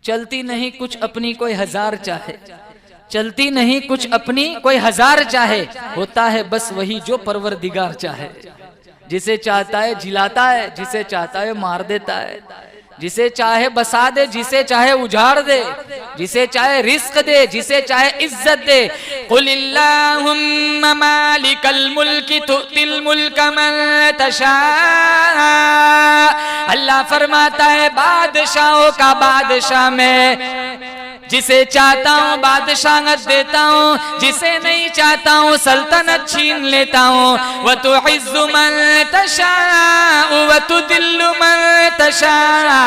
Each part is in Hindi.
चलती नहीं कुछ अपनी कोई हजार चाहे, चलती नहीं कुछ अपनी कोई हजार चाहे, होता है बस वही जो परवरदिगार चाहे। जिसे चाहता है जिलाता है, जिसे चाहता है मार देता है, जिसे चाहे बसा दे, जिसे चाहे उजाड़ दे, जिसे चाहे रिस्क दे, जिसे चाहे इज्जत दे। कुलिल्लाहुम्मा मालिकल मुल्की तुतिल मुल्क मन तशा। अल्लाह फरमाता है बादशाहों का बादशाह मैं, जिसे चाहता हूँ बादशाहत देता हूँ, जिसे नहीं चाहता हूँ सल्तनत छीन लेता हूँ। व तुइज़्ज़ु मन तशाअ व तुदिल्लु मन तशाअ।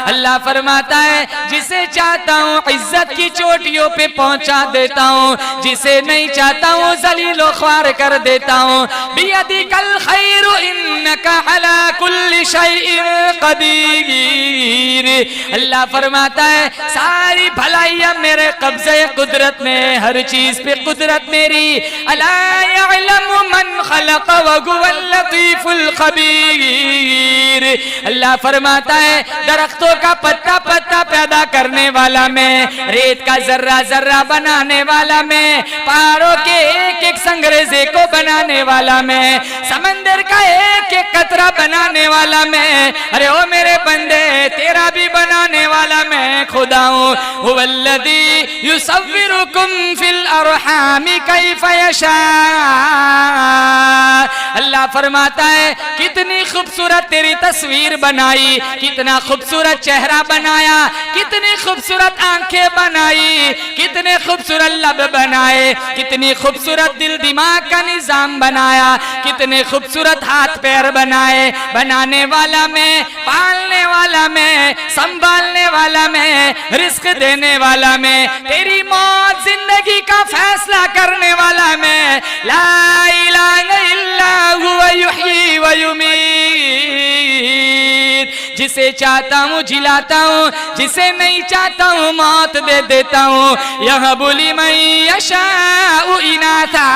अल्लाह फरमाता है जिसे चाहता हूँ इज्जत की चोटियों पे पहुँचा देता हूँ, जिसे नहीं चाहता हूँ ज़लीलो ख्वार कर देता हूँ। बियदिकल खैरु इन्नका अला कुल्लि शैइन कदीर। अल्लाह फरमाता है सारी भलाइयाँ मेरे कब्ज़े कुदरत में, हर चीज पे कुदरत मेरी। अला यअलमु मन खलक़ व हुवल लतीफुल खबीर। अल्लाह फरमाता है दरख्तों का पत्ता पत्ता पैदा करने वाला मैं, रेत का जर्रा जर्रा बनाने वाला मैं, पहाड़ों के एक एक संगरेजे को बनाने वाला मैं, समंदर का एक एक कतरा बनाने वाला मैं। अरे ओ मेरे बंदे तेरा भी बनाने वाला मैं खुदा हूँ। हुवल्लज़ी युसव्विरुकुम फिल अरहामि कैफ़ यशा। अल्लाह फरमाता है कितनी खूबसूरत तेरी तस्वीर बनाई, कितना खूबसूरत चेहरा बनाया, कितनी खूबसूरत आंखें बनाई, कितने खूबसूरत लब बनाए, कितनी खूबसूरत दिल दिमाग का निजाम बनाया, कितने खूबसूरत हाथ पैर बनाए। बनाने वाला मैं, पालने वाला मैं, संभालने वाला मैं, रिस्क देने वाला मैं, तेरी मौत जिंदगी का फैसला करने वाला मैं। ला इलाहा इल्ला हुवा युह्यी व युमीत। जिसे चाहता हूँ जिलाता हूँ, जिसे नहीं चाहता हूँ मौत दे देता हूँ। यहबु लिमन यशाउ इनाथा।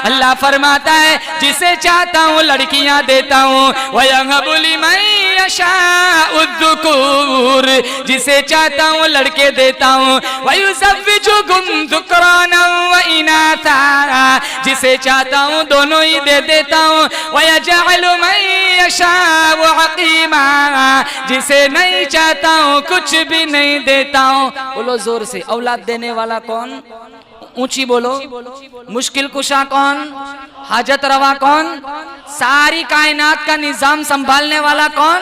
अल्लाह फरमाता है जिसे चाहता हूँ लड़कियां देता हूँ। व यहबु लिमन यशाउ ज़ुकूर। जिसे चाहता हूँ लड़के देता हूँ। व युज़व्विजुहुम ज़ुक्राना व इनाथा। जिसे चाहता हूँ दोनों ही दे देता हूँ। व यजअलु मन यशाउ अक़ीमा। जिसे नहीं चाहता हूँ कुछ भी नहीं देता हूँ। बोलो जोर से, औलाद देने वाला कौन? ऊंची बोलो। मुश्किल कुशा कौन? हाजत रवा कौन? सारी कायनात का निजाम संभालने वाला कौन?